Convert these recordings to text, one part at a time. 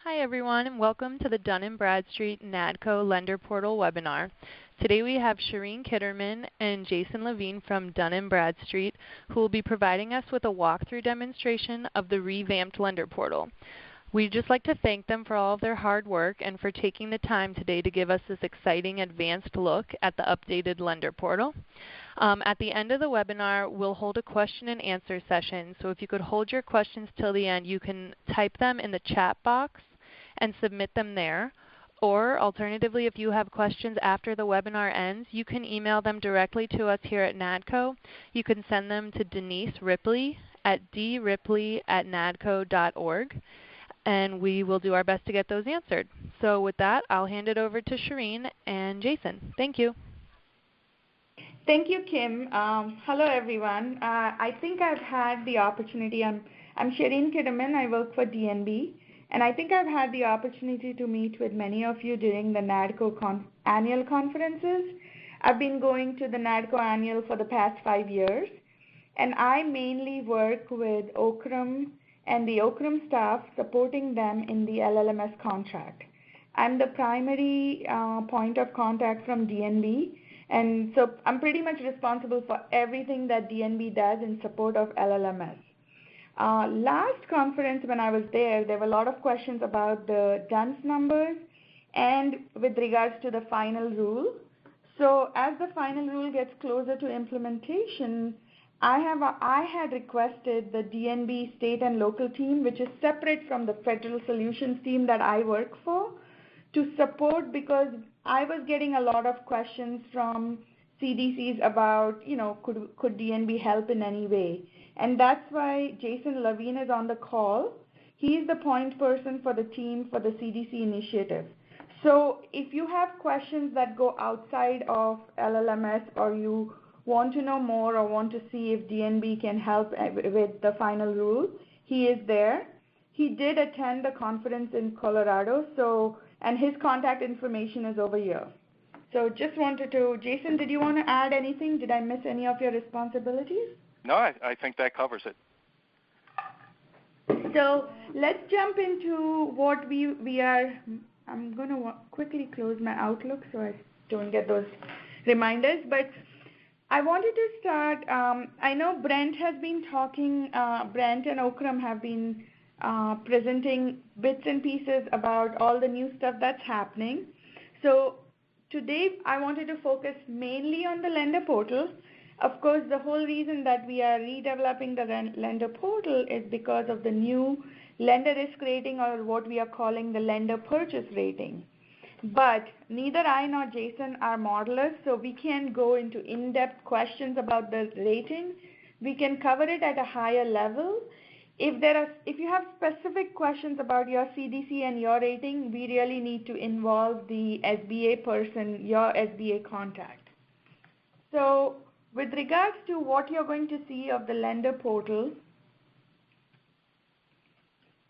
Hi everyone, and welcome to the Dun & Bradstreet NADCO Lender Portal webinar. Today we have Shireen Kitterman and Jason Levine from Dun & Bradstreet who will be providing us with a walkthrough demonstration of the revamped Lender Portal. We'd just like to thank them for all of their hard work and for taking the time today to give us this exciting advanced look at the updated Lender Portal. At the end of the webinar, we'll hold a question and answer session. So if you could hold your questions till the end, you can type them in the chat box and submit them there. Or alternatively, if you have questions after the webinar ends, you can email them directly to us here at NADCO. You can send them to Denise Ripley at dripley@nadco.org, and we will do our best to get those answered. So with that, I'll hand it over to Shireen and Jason. Thank you. Thank you, Kim. Hello, everyone. I think I've had the opportunity. I'm Shireen Kitterman. I work for DNB. And I think I've had the opportunity to meet with many of you during the NADCO annual conferences. I've been going to the NADCO annual for the past 5 years. And I mainly work with OCRM and the OCRM staff supporting them in the LLMS contract. I'm the primary point of contact from DNB. And so I'm pretty much responsible for everything that DNB does in support of LLMS. Last conference when I was there were a lot of questions about the DUNS numbers and with regards to the final rule. So as the final rule gets closer to implementation, I had requested the DNB state and local team, which is separate from the federal solutions team that I work for, to support, because I was getting a lot of questions from CDCs about, could DNB help in any way? And that's why Jason Levine is on the call. He's the point person for the team for the CDC initiative. So if you have questions that go outside of LLMS, or you want to know more or want to see if DNB can help with the final rule, he is there. He did attend the conference in Colorado, and his contact information is over here. So just wanted to, Jason, did you want to add anything? Did I miss any of your responsibilities? No, I think that covers it. So let's jump into what we are. I'm going to quickly close my Outlook so I don't get those reminders. But I wanted to start. I know Brent has been talking, Brent and OCRM have been presenting bits and pieces about all the new stuff that's happening. So today I wanted to focus mainly on the Lender Portal. Of course, the whole reason that we are redeveloping the Lender Portal is because of the new lender risk rating, or what we are calling the lender purchase rating. But neither I nor Jason are modelers, so we can't go into in-depth questions about the rating. We can cover it at a higher level. If you have specific questions about your CDC and your rating, we really need to involve the SBA person, your SBA contact. So with regards to what you're going to see of the Lender Portal,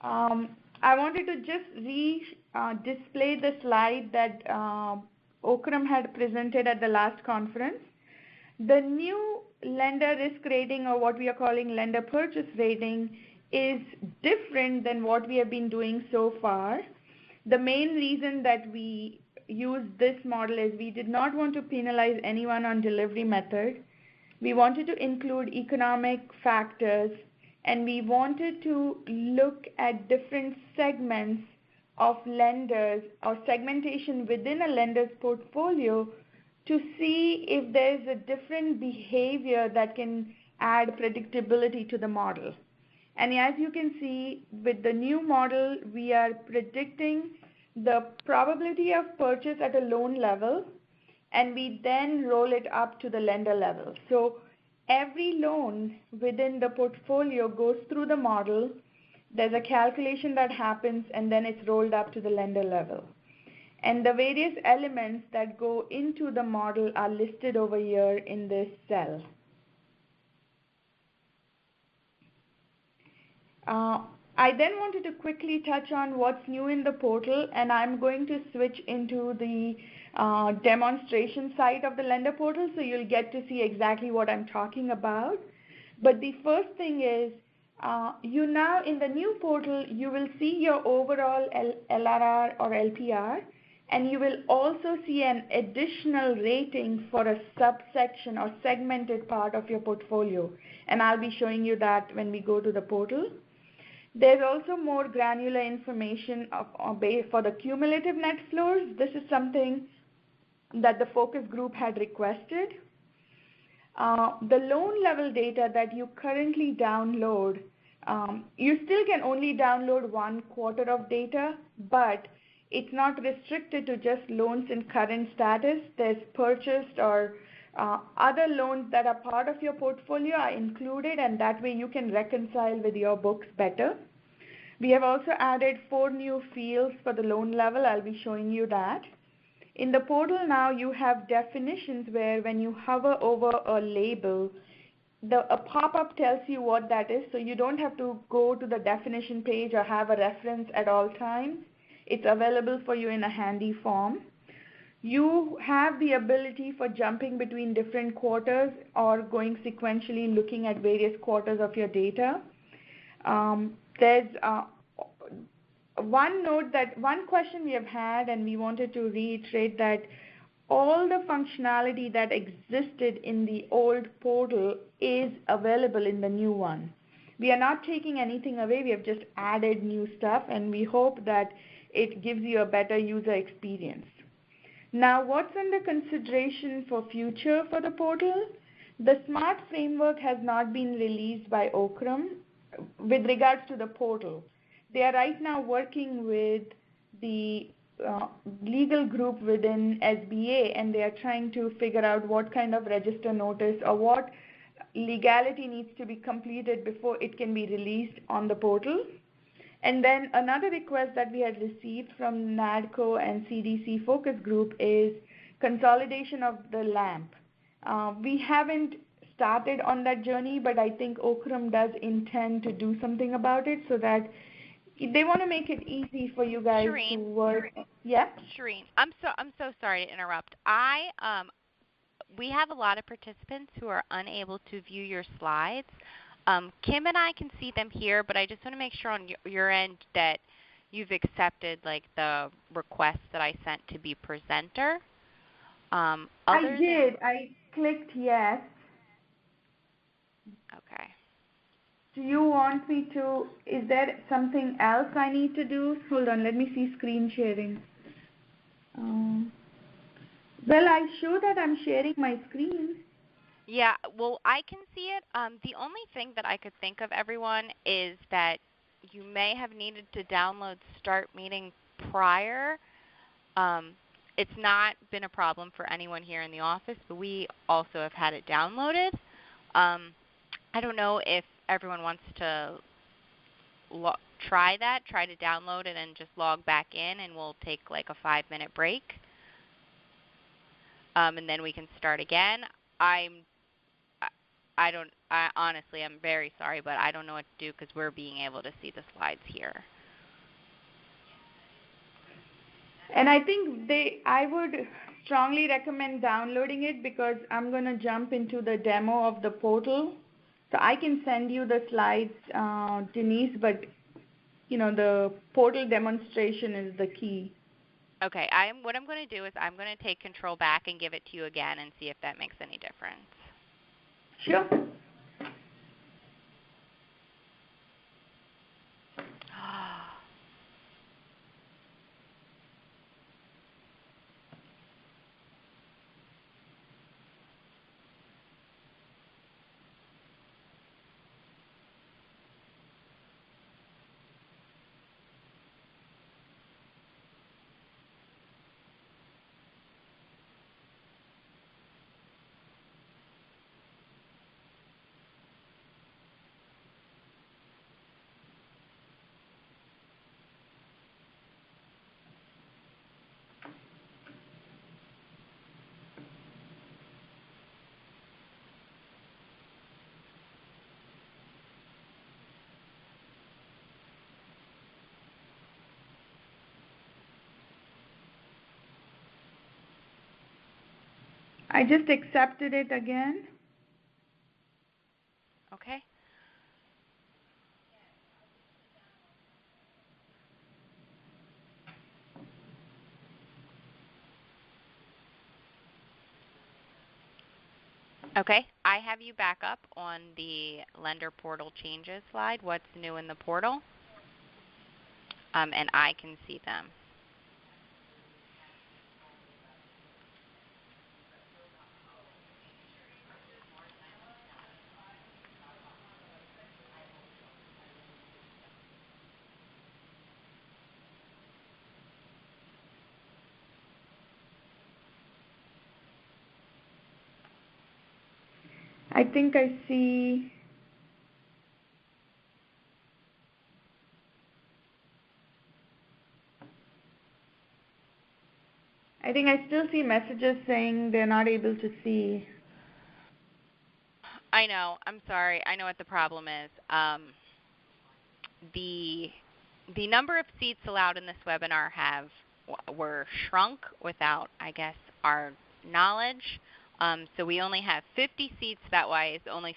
I wanted to just display the slide that OCRM had presented at the last conference. The new lender risk rating, or what we are calling lender purchase rating, is different than what we have been doing so far. The main reason that we use this model is we did not want to penalize anyone on delivery method. We wanted to include economic factors, and we wanted to look at different segments of lenders or segmentation within a lender's portfolio to see if there's a different behavior that can add predictability to the model. And as you can see, with the new model, we are predicting the probability of purchase at a loan level, and we then roll it up to the lender level. So every loan within the portfolio goes through the model. There's a calculation that happens, and then it's rolled up to the lender level. And the various elements that go into the model are listed over here in this cell. I then wanted to quickly touch on what's new in the portal, and I'm going to switch into the demonstration side of the Lender Portal, so you'll get to see exactly what I'm talking about. But the first thing is, You now, in the new portal, you will see your overall LRR or LPR, and you will also see an additional rating for a subsection or segmented part of your portfolio. And I'll be showing you that when we go to the portal. There's also more granular information for the cumulative net flows. This is something that the focus group had requested. The loan level data that you currently download, you still can only download 1 quarter of data, but it's not restricted to just loans in current status. There's purchased or other loans that are part of your portfolio are included, and that way you can reconcile with your books better. We have also added 4 new fields for the loan level. I'll be showing you that. In the portal now, you have definitions where when you hover over a label, a pop-up tells you what that is, so you don't have to go to the definition page or have a reference at all times. It's available for you in a handy form. You have the ability for jumping between different quarters or going sequentially looking at various quarters of your data. There's one question we have had, and we wanted to reiterate that all the functionality that existed in the old portal is available in the new one. We are not taking anything away, we have just added new stuff, and we hope that it gives you a better user experience. Now, what's under consideration for future for the portal? The SMART framework has not been released by Oakrum with regards to the portal. They are right now working with the legal group within SBA, and they are trying to figure out what kind of register notice or what legality needs to be completed before it can be released on the portal. And then another request that we had received from NADCO and CDC focus group is consolidation of the LAMP. We haven't started on that journey, but I think Oakrum does intend to do something about it, so that they want to make it easy for you guys Shireen, to work. Yeah. Shireen, I'm so sorry to interrupt. We have a lot of participants who are unable to view your slides. Kim and I can see them here, but I just want to make sure on your end that you've accepted like the request that I sent to be presenter. I did. I clicked yes. Okay. Do you want me to, is there something else I need to do? Hold on, let me see screen sharing. Well, I show that I'm sharing my screen. Yeah, well, I can see it. The only thing that I could think of, everyone, is that you may have needed to download Start Meeting prior. It's not been a problem for anyone here in the office, but we also have had it downloaded. I don't know if everyone wants to try to download it and just log back in, and we'll take like a 5-minute break. And then we can start again. Honestly, I'm very sorry, but I don't know what to do because we're being able to see the slides here. And I think I would strongly recommend downloading it, because I'm going to jump into the demo of the portal. So I can send you the slides, Denise, but the portal demonstration is the key. Okay, what I'm going to do is I'm going to take control back and give it to you again and see if that makes any difference. Sure. I just accepted it again. Okay. Okay, I have you back up on the lender portal changes slide, what's new in the portal, and I can see them. I think I see. I think I still see messages saying they're not able to see. I know. I'm sorry. I know what the problem is. The number of seats allowed in this webinar were shrunk without, I guess, our knowledge. So we only have 50 seats. That's why only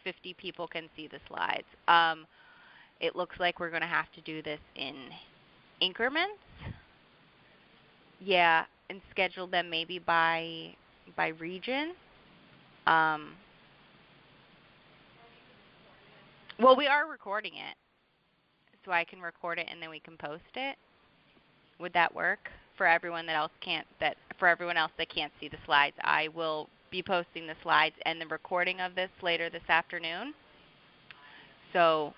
50 people can see the slides. It looks like we're going to have to do this in increments. Yeah, and schedule them maybe by region. Well, we are recording it, so I can record it and then we can post it. Would that work for everyone that for everyone else that can't see the slides? I will be posting the slides and the recording of this later this afternoon. So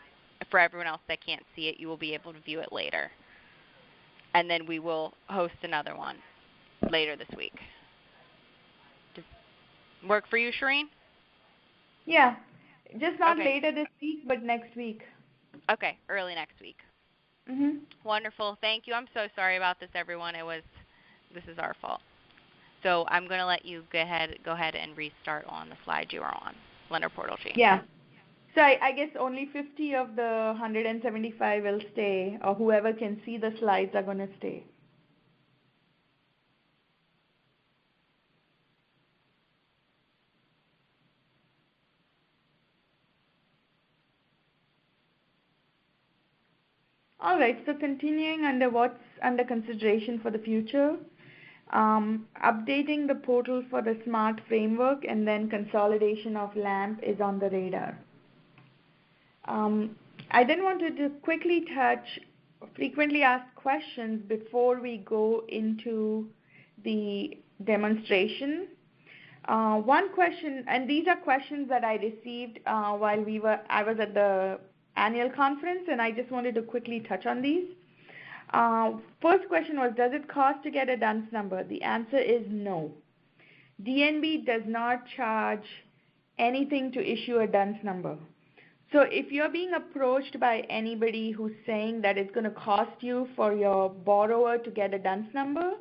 for everyone else that can't see it, you will be able to view it later. And then we will host another one later this week. Does it work for you, Shireen? Yeah, just not Okay. later this week, but next week. Okay, early next week. Wonderful. Thank you. I'm so sorry about this, everyone. This is our fault. So I'm going to let you go ahead and restart on the slide you are on, Lender Portal change. Yeah. So I guess only 50 of the 175 will stay, or whoever can see the slides are going to stay. All right, so continuing under what's under consideration for the future, updating the portal for the SMART framework and then consolidation of LAMP is on the radar. I then wanted to quickly touch frequently asked questions before we go into the demonstration. One question, and these are questions that I received while I was at the annual conference, and I just wanted to quickly touch on these. First question was, does it cost to get a DUNS number? The answer is no. DNB does not charge anything to issue a DUNS number. So if you're being approached by anybody who's saying that it's going to cost you for your borrower to get a DUNS number,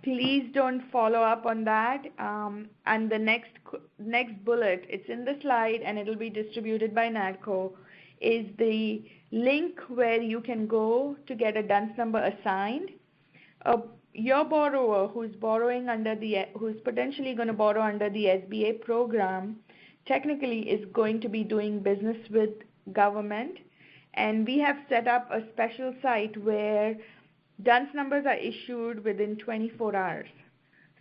please don't follow up on that. And the next bullet, it's in the slide and it'll be distributed by NADCO, is the link where you can go to get a DUNS number assigned. Your borrower who's potentially going to borrow under the SBA program technically is going to be doing business with government, and we have set up a special site where DUNS numbers are issued within 24 hours.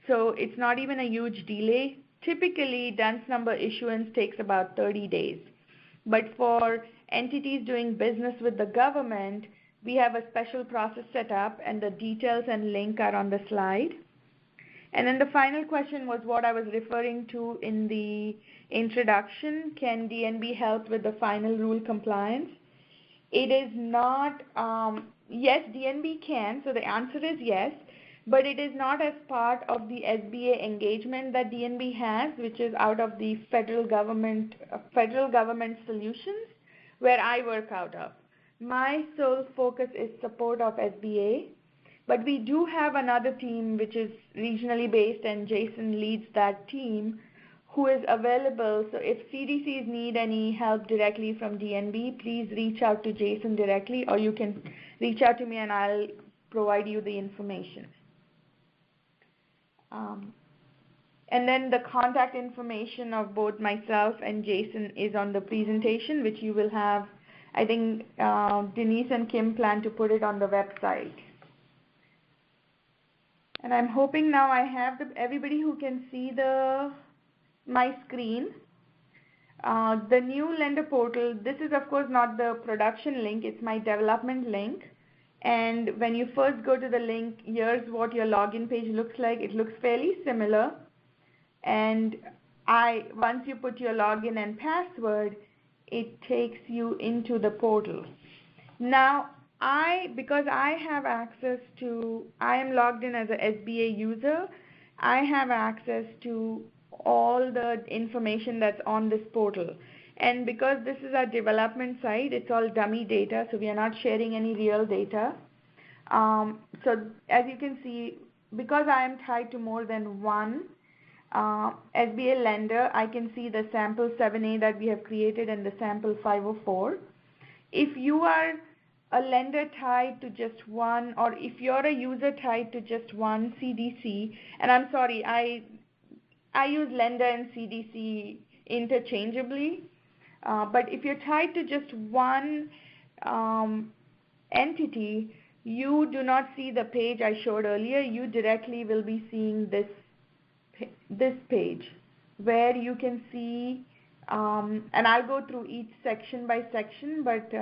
So it's not even a huge delay. Typically, DUNS number issuance takes about 30 days. But for entities doing business with the government, we have a special process set up, and the details and link are on the slide. And then the final question was what I was referring to in the introduction. Can DNB help with the final rule compliance? It is not, yes, DNB can, so the answer is yes, but it is not as part of the SBA engagement that DNB has, which is out of the federal government solutions, where I work out of. My sole focus is support of SBA, but we do have another team which is regionally based, and Jason leads that team, who is available. So if CDCs need any help directly from DNB, please reach out to Jason directly, or you can reach out to me and I'll provide you the information. And then the contact information of both myself and Jason is on the presentation, which you will have. I think Denise and Kim plan to put it on the website. And I'm hoping now I have everybody who can see the my screen. The new lender portal, this is of course not the production link, it's my development link. And when you first go to the link, here's what your login page looks like. It looks fairly similar. And once you put your login and password, it takes you into the portal. Now, because I have access to, I am logged in as a SBA user, I have access to all the information that's on this portal. And because this is our development site, it's all dummy data, so we are not sharing any real data. So as you can see, because I am tied to more than one SBA lender, I can see the sample 7A that we have created and the sample 504. If you are a lender tied to just one, or if you're a user tied to just one CDC, and I'm sorry, I use lender and CDC interchangeably, but if you're tied to just one entity, you do not see the page I showed earlier. You directly will be seeing this page where you can see, and I'll go through each section by section, but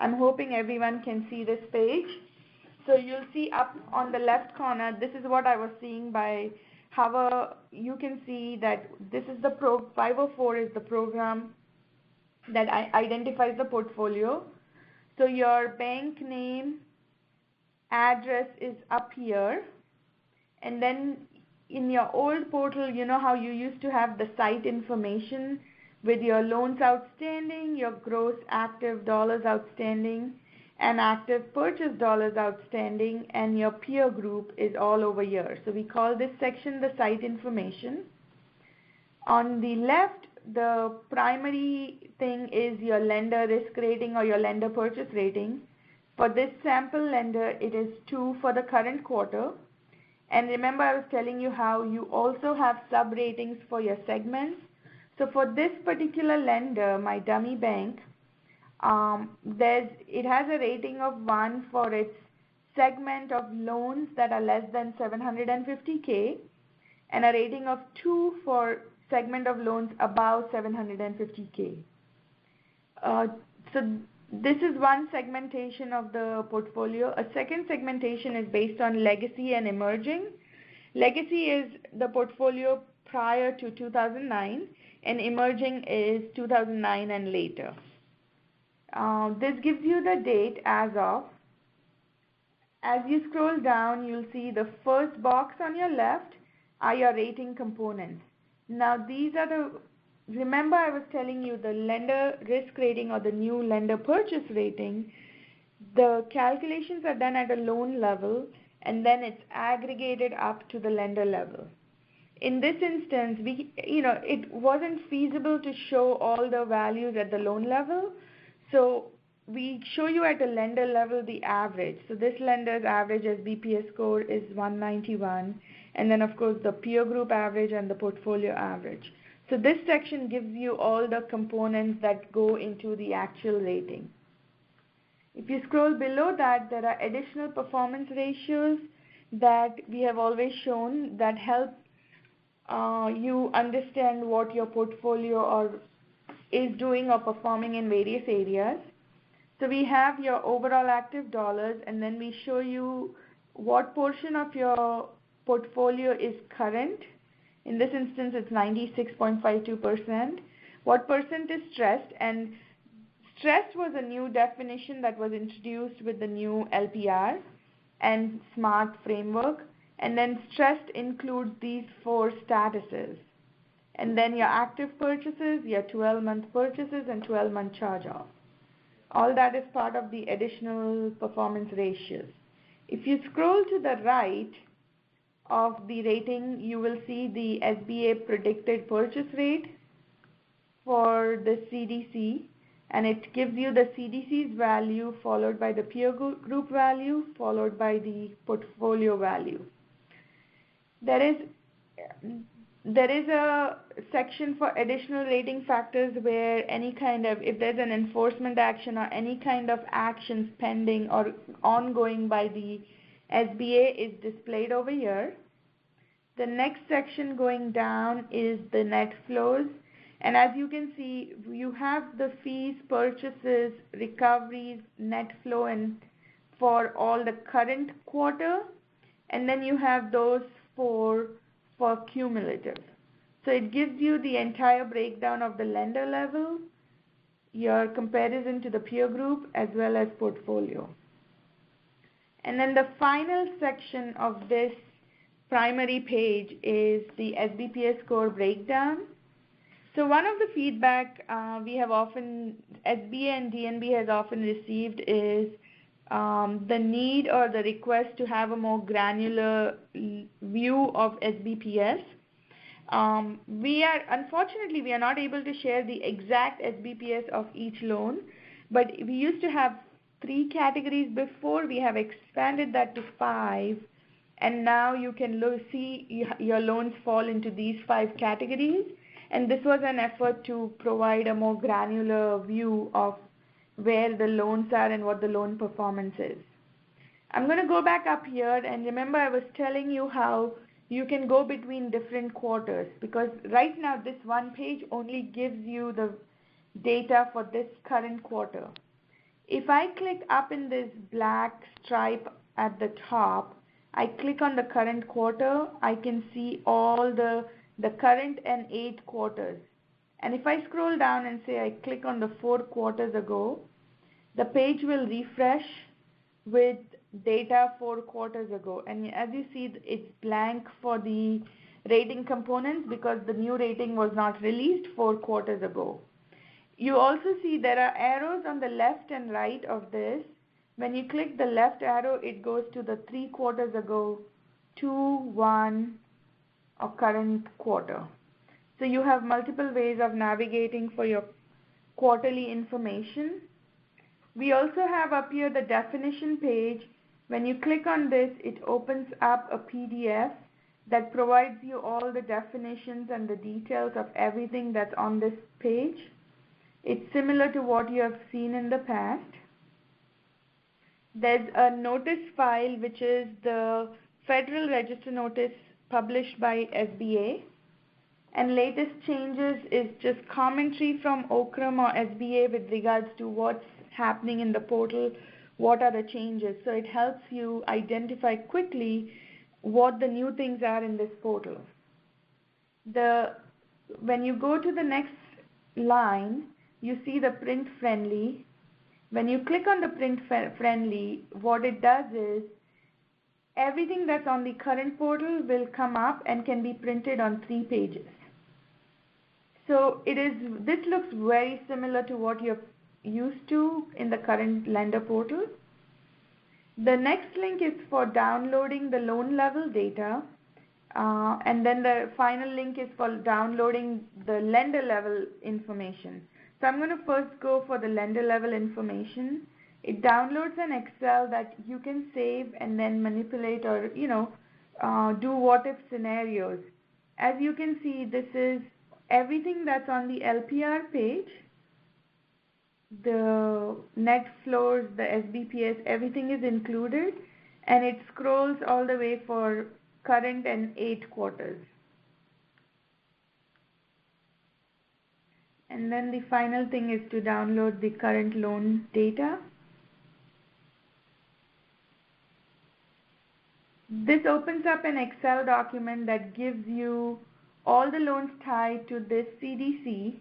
I'm hoping everyone can see this page. So you'll see up on the left corner, this is what I was seeing by how you can see that this is the 504 is the program that identifies the portfolio. So your bank name, address is up here, and then in your old portal, you know how you used to have the site information with your loans outstanding, your gross active dollars outstanding, and active purchase dollars outstanding, and your peer group is all over here. So we call this section the site information. On the left, the primary thing is your lender risk rating or your lender purchase rating. For this sample lender, it is 2 for the current quarter. And remember, I was telling you how you also have sub ratings for your segments. So for this particular lender, my dummy bank, it has a rating of 1 for its segment of loans that are less than 750K, and a rating of 2 for segment of loans above 750K. So this is one segmentation of the portfolio. A second segmentation is based on legacy and emerging. Legacy is the portfolio prior to 2009, and emerging is 2009 and later. This gives you the date as of. As you scroll down, you'll see the first box on your left are your rating components. Now these are remember I was telling you the lender risk rating or the new lender purchase rating, the calculations are done at a loan level and then it's aggregated up to the lender level. In this instance, it wasn't feasible to show all the values at the loan level, so we show you at a lender level the average. So this lender's average SBPS score is 191, and then of course the peer group average and the portfolio average. So this section gives you all the components that go into the actual rating. If you scroll below that, there are additional performance ratios that we have always shown that help you understand what your portfolio is doing or performing in various areas. So we have your overall active dollars, and then we show you what portion of your portfolio is current. In this instance, it's 96.52%. What percent is stressed? And stressed was a new definition that was introduced with the new LPR and SMART framework. And then stressed includes these 4 statuses. And then your active purchases, your 12-month purchases, and 12-month charge-off. All that is part of the additional performance ratios. If you scroll to the right of the rating, you will see the SBA predicted purchase rate for the CDC, and it gives you the CDC's value followed by the peer group value followed by the portfolio value. There is a section for additional rating factors where if there's an enforcement action or any kind of actions pending or ongoing by the SBA is displayed over here. The next section going down is the net flows. And as you can see, you have the fees, purchases, recoveries, net flow, and for all the current quarter. And then you have those for cumulative. So it gives you the entire breakdown of the lender level, your comparison to the peer group, as well as portfolio. And then the final section of this primary page is the SBPS score breakdown. So one of the feedback we have often, SBA and DNB has often received is the need or the request to have a more granular view of SBPS. Unfortunately, we are not able to share the exact SBPS of each loan, but we used to have 3 categories before. We have expanded that to 5, and now you can see your loans fall into these 5 categories. And this was an effort to provide a more granular view of where the loans are and what the loan performance is. I'm going to go back up here, and remember I was telling you how you can go between different quarters, because right now this one page only gives you the data for this current quarter. If I click up in this black stripe at the top, I click on the current quarter, I can see all the current and 8 quarters. And if I scroll down and say I click on the 4 quarters ago, the page will refresh with data 4 quarters ago. And as you see, it's blank for the rating components because the new rating was not released 4 quarters ago. You also see there are arrows on the left and right of this. When you click the left arrow, it goes to the 3 quarters ago, 2, 1, or current quarter. So you have multiple ways of navigating for your quarterly information. We also have up here the definition page. When you click on this, it opens up a PDF that provides you all the definitions and the details of everything that's on this page. It's similar to what you have seen in the past. There's a notice file, which is the Federal Register notice published by SBA. And latest changes is just commentary from OCRM or SBA with regards to what's happening in the portal, what are the changes. So it helps you identify quickly what the new things are in this portal. When you go to the next line, you see the print friendly. When you click on the print friendly, what it does is everything that's on the current portal will come up and can be printed on 3 pages. So this looks very similar to what you're used to in the current lender portal. The next link is for downloading the loan level data, and then the final link is for downloading the lender level information. So I'm going to first go for the lender level information. It downloads an Excel that you can save and then manipulate or do what if scenarios. As you can see, this is everything that's on the LPR page, the net flows, the SBPS, everything is included, and it scrolls all the way for current and 8 quarters. And then the final thing is to download the current loan data. This opens up an Excel document that gives you all the loans tied to this CDC.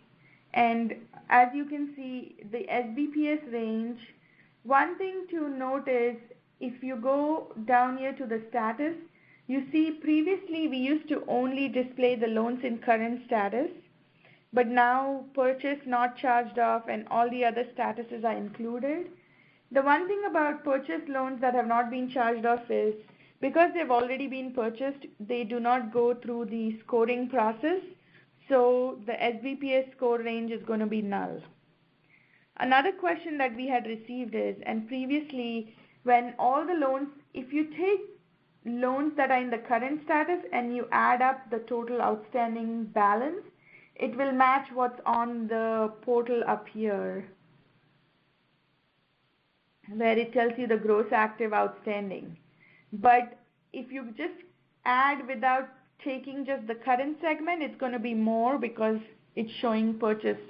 And as you can see, the SBPS range, one thing to note is if you go down here to the status, you see previously we used to only display the loans in current status, but now purchase, not charged off, and all the other statuses are included. The one thing about purchase loans that have not been charged off is because they've already been purchased, they do not go through the scoring process, so the SBPS score range is going to be null. Another question that we had received is, and previously when all the loans, if you take loans that are in the current status and you add up the total outstanding balance, it will match what's on the portal up here, where it tells you the gross active outstanding. But if you just add without taking just the current segment, it's going to be more because it's showing purchased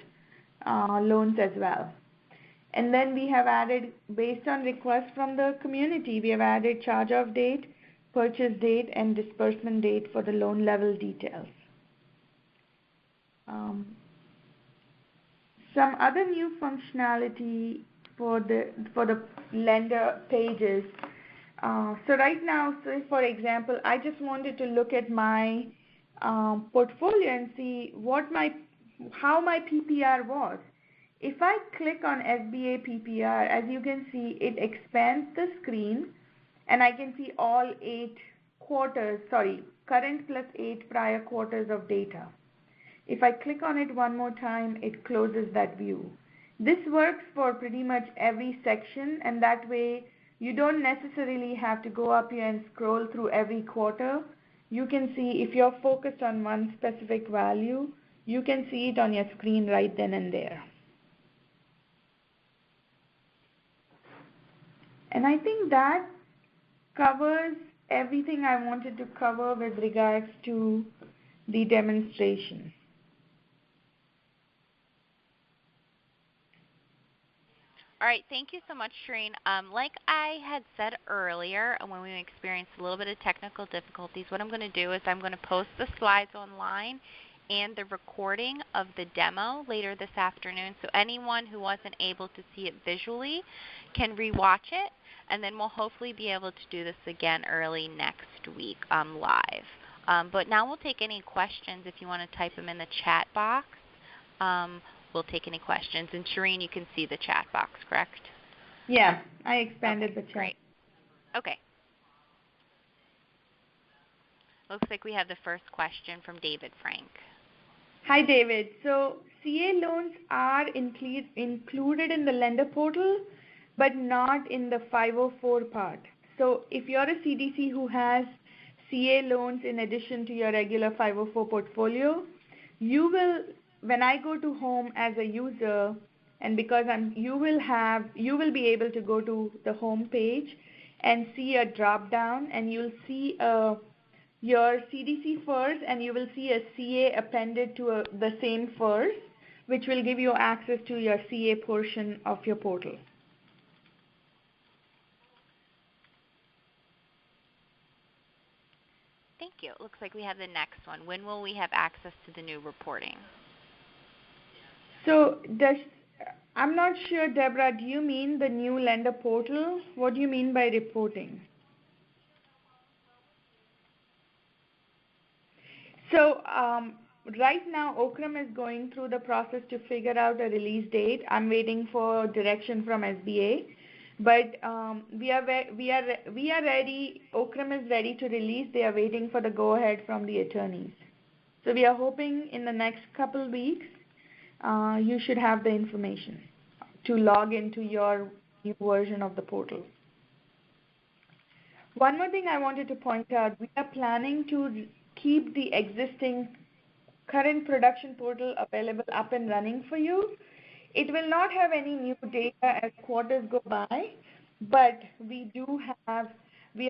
loans as well. And then we have added, based on requests from the community, we have added charge-off date, purchase date, and disbursement date for the loan level details. Some other new functionality for the lender pages. So right now, so for example, I just wanted to look at my portfolio and see how my PPR was. If I click on SBA PPR, as you can see, it expands the screen, and I can see all current plus 8 prior quarters of data. If I click on it one more time, it closes that view. This works for pretty much every section, and that way you don't necessarily have to go up here and scroll through every quarter. You can see, if you're focused on one specific value, you can see it on your screen right then and there. And I think that covers everything I wanted to cover with regards to the demonstration. All right, thank you so much, Shireen. Like I had said earlier, when we experienced a little bit of technical difficulties, what I'm going to do is I'm going to post the slides online and the recording of the demo later this afternoon, so anyone who wasn't able to see it visually can rewatch it, and then we'll hopefully be able to do this again early next week live. But now we'll take any questions if you want to type them in the chat box. We'll take any questions. And Shireen, you can see the chat box, correct? Yeah, I expanded the chat. Great. Okay. Looks like we have the first question from David Frank. Hi, David. So CA loans are included in the lender portal, but not in the 504 part. So if you're a CDC who has CA loans in addition to your regular 504 portfolio, you will, when I go to home as a user, and because you will be able to go to the home page and see a drop down, and you'll see your CDC FERS, and you will see a CA appended to the same FERS, which will give you access to your CA portion of your portal. Thank you. It looks like we have the next one. When will we have access to the new reporting? So I'm not sure, Deborah, do you mean the new lender portal? What do you mean by reporting? So right now, Okram is going through the process to figure out a release date. I'm waiting for direction from SBA, but we are ready. Okram is ready to release. They are waiting for the go-ahead from the attorneys. So we are hoping in the next couple weeks, you should have the information to log into your new version of the portal. One more thing I wanted to point out, we are planning to keep the existing current production portal available up and running for you. It will not have any new data as quarters go by, but we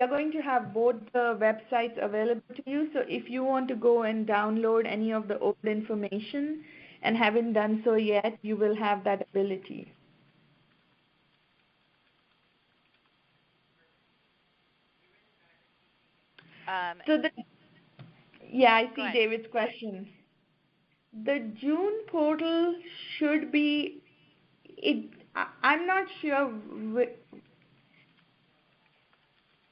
are going to have both the websites available to you. So if you want to go and download any of the old information and haven't done so yet, you will have that ability. Yeah, I see David's question. The June portal should be, I'm not sure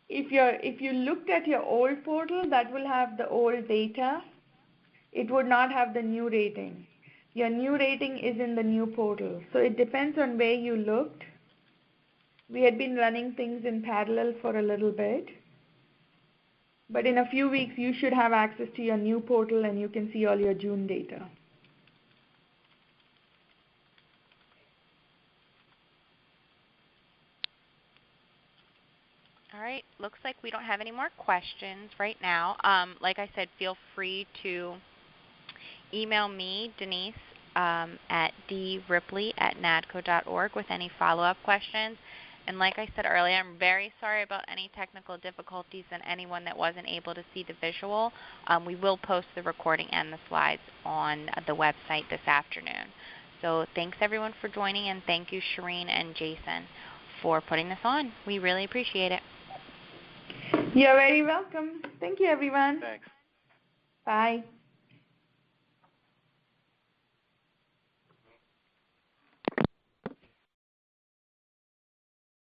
if you looked at your old portal, that will have the old data. It would not have the new rating. Your new rating is in the new portal. So it depends on where you looked. We had been running things in parallel for a little bit. But in a few weeks, you should have access to your new portal and you can see all your June data. All right, looks like we don't have any more questions right now. Like I said, feel free to email me, Denise, at dripley@nadco.org with any follow-up questions. And like I said earlier, I'm very sorry about any technical difficulties and anyone that wasn't able to see the visual. We will post the recording and the slides on the website this afternoon. So thanks everyone for joining, and thank you Shireen and Jason for putting this on. We really appreciate it. You're very welcome. Thank you, everyone. Thanks. Bye.